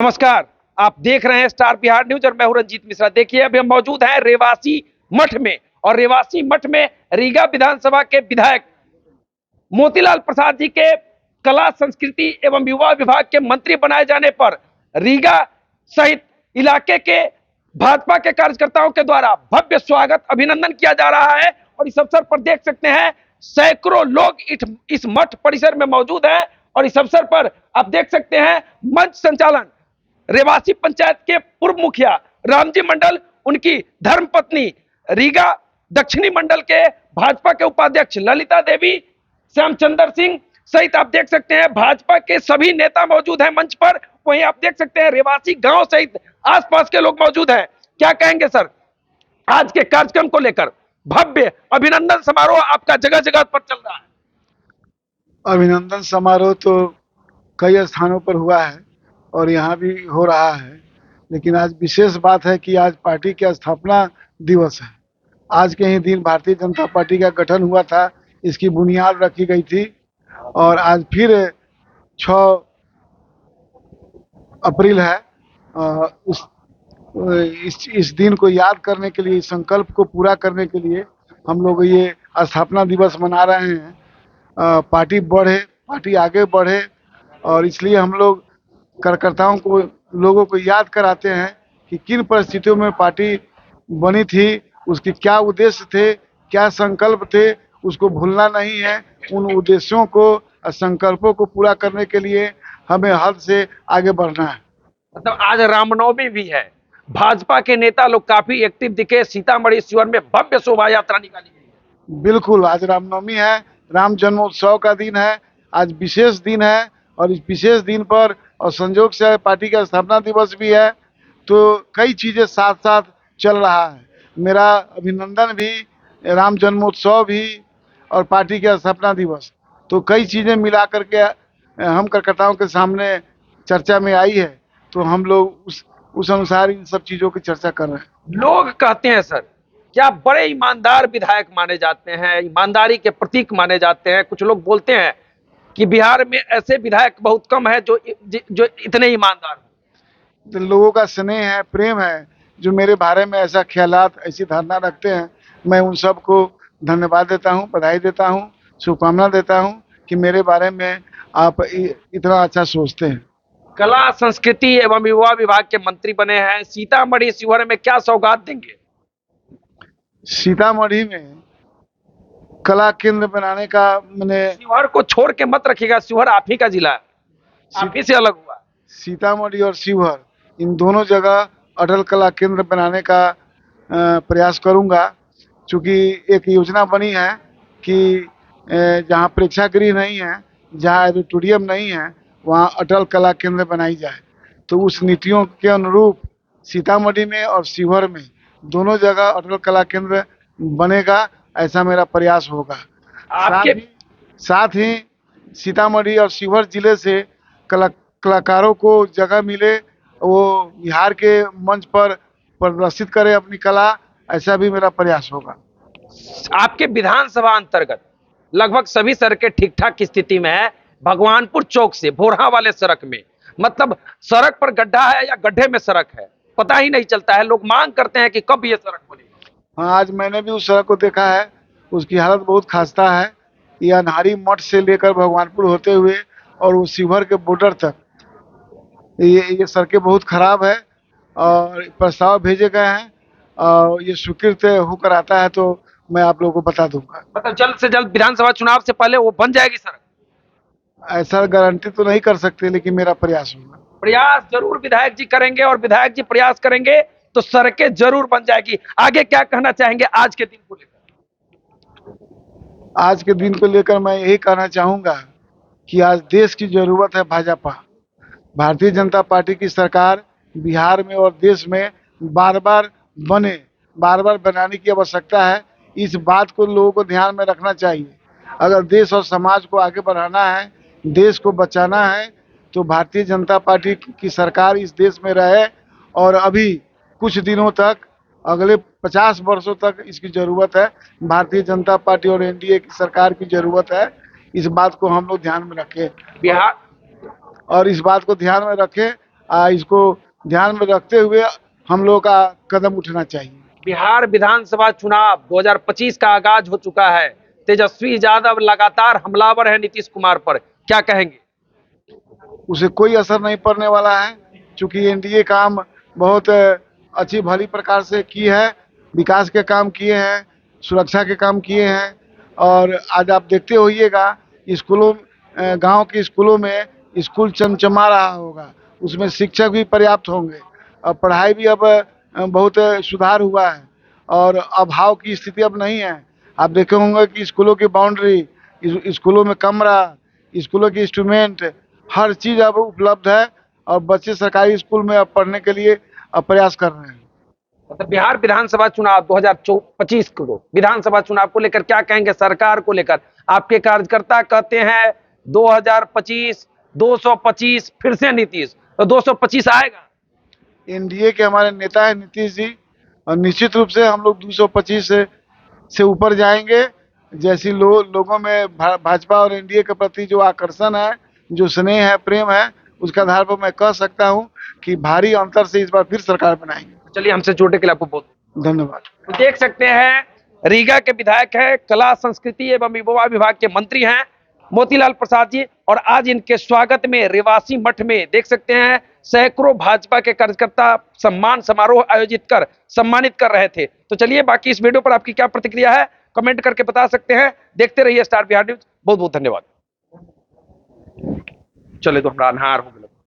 नमस्कार। आप देख रहे हैं स्टार बिहार न्यूज और मैं हूं रंजीत मिश्रा। देखिए, अभी हम मौजूद हैं रेवासी मठ में और रेवासी मठ में रीगा विधानसभा के विधायक मोतीलाल प्रसाद जी के कला संस्कृति एवं युवा विभाग के मंत्री बनाए जाने पर रीगा सहित इलाके के भाजपा के कार्यकर्ताओं के द्वारा भव्य स्वागत अभिनंदन किया जा रहा है। और इस अवसर पर देख सकते हैं सैकड़ों लोग इस मठ परिसर में मौजूद हैं। और इस अवसर पर आप देख सकते हैं मंच संचालन रेवासी पंचायत के पूर्व मुखिया रामजी मंडल, उनकी धर्मपत्नी रीगा दक्षिणी मंडल के भाजपा के उपाध्यक्ष ललिता देवी, श्यामचंद्र सिंह सहित आप देख सकते हैं भाजपा के सभी नेता मौजूद हैं मंच पर। वहीं आप देख सकते हैं रेवासी गांव सहित आसपास के लोग मौजूद हैं। क्या कहेंगे सर आज के कार्यक्रम को लेकर? भव्य अभिनंदन समारोह आपका जगह जगह पर चल रहा है। अभिनंदन समारोह तो कई स्थानों पर हुआ है और यहाँ भी हो रहा है, लेकिन आज विशेष बात है कि आज पार्टी का स्थापना दिवस है। आज के ही दिन भारतीय जनता पार्टी का गठन हुआ था, इसकी बुनियाद रखी गई थी और आज फिर 6 अप्रैल है। इस दिन को याद करने के लिए, इस संकल्प को पूरा करने के लिए हम लोग ये स्थापना दिवस मना रहे हैं। पार्टी बढ़े, पार्टी आगे बढ़े और इसलिए हम लोग कार्यकर्ताओं को, लोगों को याद कराते हैं कि किन परिस्थितियों में पार्टी बनी थी, उसके क्या उद्देश्य थे, क्या संकल्प थे, उसको भूलना नहीं है। उन उद्देश्यों को, संकल्पों को पूरा करने के लिए हमें हद से आगे बढ़ना है। मतलब आज रामनवमी भी है, भाजपा के नेता लोग काफी एक्टिव दिखे। सीतामढ़ी शिविर में भव्य शोभा यात्रा निकाली गई है। बिल्कुल, आज रामनवमी है, राम जन्मोत्सव का दिन है, आज विशेष दिन है और इस विशेष दिन पर और संयोग से पार्टी का स्थापना दिवस भी है, तो कई चीजें साथ साथ चल रहा है। मेरा अभिनंदन भी, राम जन्मोत्सव भी और पार्टी का स्थापना दिवस, तो कई चीजें मिला करके हम कार्यकर्ताओं के सामने चर्चा में आई है, तो हम लोग उस अनुसार इन सब चीजों की चर्चा कर रहे हैं। लोग कहते हैं सर क्या बड़े ईमानदार विधायक माने जाते हैं, ईमानदारी के प्रतीक माने जाते हैं। कुछ लोग बोलते हैं कि बिहार में ऐसे विधायक बहुत कम है जो इतने ईमानदार हो। तो लोगों का स्नेह है, प्रेम है, जो मेरे बारे में ऐसा ख्यालात, ऐसी धारणा रखते हैं, मैं उन सबको धन्यवाद देता हूं, बधाई देता हूं, शुभकामना देता हूं कि मेरे बारे में आप इतना अच्छा सोचते हैं। कला संस्कृति एवं युवा विभाग के मंत्री बने हैं, सीतामढ़ी शिविर में क्या सौगात देंगे? सीतामढ़ी में कला केंद्र बनाने का, मैंने शिविर को छोड़ के मत रखिएगा, शिविर आप ही का जिला है, आप ही से अलग हुआ। सीतामढ़ी और शिवहर, इन दोनों जगह अटल कला केंद्र बनाने का प्रयास करूंगा। चूँकि एक योजना बनी है कि जहाँ प्रेक्षागृह नहीं है, जहाँ ऑडिटोरियम नहीं है, वहाँ अटल कला केंद्र बनाई जाए। तो उस नीतियों के अनुरूप सीतामढ़ी में और शिवहर में दोनों जगह अटल कला केंद्र बनेगा, ऐसा मेरा प्रयास होगा। साथ ही सीतामढ़ी और शिवहर जिले से कलाकारों को जगह मिले, वो बिहार के मंच पर प्रदर्शित करें अपनी कला, ऐसा भी मेरा प्रयास होगा। आपके विधानसभा अंतर्गत लगभग सभी सड़कें ठीक ठाक की स्थिति में है। भगवानपुर चौक से भोरहा वाले सड़क में, मतलब सड़क पर गड्ढा है या गड्ढे में सड़क है, पता ही नहीं चलता है। लोग मांग करते हैं कि कब ये सड़क बनेगी। हाँ, आज मैंने भी उस सड़क को देखा है, उसकी हालत बहुत खस्ता है। ये अनहारी मठ से लेकर भगवानपुर होते हुए और वो शिवहर के बॉर्डर तक ये सड़कें बहुत खराब है और प्रस्ताव भेजे गए हैं और ये स्वीकृत होकर आता है तो मैं आप लोगों को बता दूंगा। मतलब जल्द से जल्द विधानसभा चुनाव से पहले वो बन जाएगी सड़क? ऐसा गारंटी तो नहीं कर सकते, लेकिन मेरा प्रयास होगा। प्रयास जरूर विधायक जी करेंगे और विधायक जी प्रयास करेंगे तो सड़कें जरूर बन जाएगी। आगे क्या कहना चाहेंगे आज के दिन को लेकर? आज के दिन को लेकर मैं यही कहना चाहूंगा कि आज देश की जरूरत है भाजपा, भारतीय जनता पार्टी की सरकार बिहार में और देश में बार बार बनाने की आवश्यकता है। इस बात को लोगों को ध्यान में रखना चाहिए। अगर देश और समाज को आगे बढ़ाना है, देश को बचाना है, तो भारतीय जनता पार्टी की सरकार इस देश में रहे और अभी कुछ दिनों तक, अगले 50 वर्षों तक इसकी जरूरत है। भारतीय जनता पार्टी और एनडीए की सरकार की जरूरत है। इस बात को हम लोग ध्यान में रखें, बिहार और इस बात को ध्यान में रखें इसको ध्यान में रखते हुए हम लोग का कदम उठना चाहिए। बिहार विधानसभा चुनाव 2025 का आगाज हो चुका है। तेजस्वी यादव लगातार हमलावर है नीतीश कुमार पर, क्या कहेंगे? उसे कोई असर नहीं पड़ने वाला है, क्योंकि एनडीए काम बहुत अच्छी भली प्रकार से की है, विकास के काम किए हैं, सुरक्षा के काम किए हैं। और आज आप देखते होइएगा स्कूलों, गांव के स्कूलों में स्कूल चमचमा रहा होगा, उसमें शिक्षक भी पर्याप्त होंगे और पढ़ाई भी अब बहुत सुधार हुआ है और अभाव की स्थिति अब नहीं है। आप देखे होंगे कि स्कूलों की बाउंड्री, स्कूलों में कमरा, स्कूलों की इंस्ट्रूमेंट, हर चीज़ अब उपलब्ध है और बच्चे सरकारी स्कूल में अब पढ़ने के लिए अब प्रयास कर रहे हैं। मतलब बिहार विधानसभा चुनाव 2025 को, विधानसभा चुनाव को लेकर क्या कहेंगे? सरकार को लेकर आपके कार्यकर्ता कहते हैं 2025 225 फिर से नीतीश, तो 225 आएगा। एनडीए के हमारे नेता हैं नीतीश जी, और निश्चित रूप से हम लोग 225 से ऊपर जाएंगे। जैसी लोगों में भाजपा और एनडीए के प्रति जो आकर्षण है, जो स्नेह है, प्रेम है, उसके आधार पर मैं कह सकता हूं कि भारी अंतर से इस बार फिर सरकार बनाएंगे। चलिए, हमसे जुड़ने के लिए आपको बहुत धन्यवाद। तो देख सकते हैं, रीगा के विधायक है, कला संस्कृति एवं युवा विभाग के मंत्री हैं मोतीलाल प्रसाद जी, और आज इनके स्वागत में रेवासी मठ में देख सकते हैं सैकड़ों भाजपा के कार्यकर्ता सम्मान समारोह आयोजित कर सम्मानित कर रहे थे। तो चलिए, बाकी इस वीडियो पर आपकी क्या प्रतिक्रिया है कमेंट करके बता सकते हैं। देखते रहिए स्टार बिहार न्यूज। बहुत बहुत धन्यवाद। चले तो हमारा अनहार हो गया।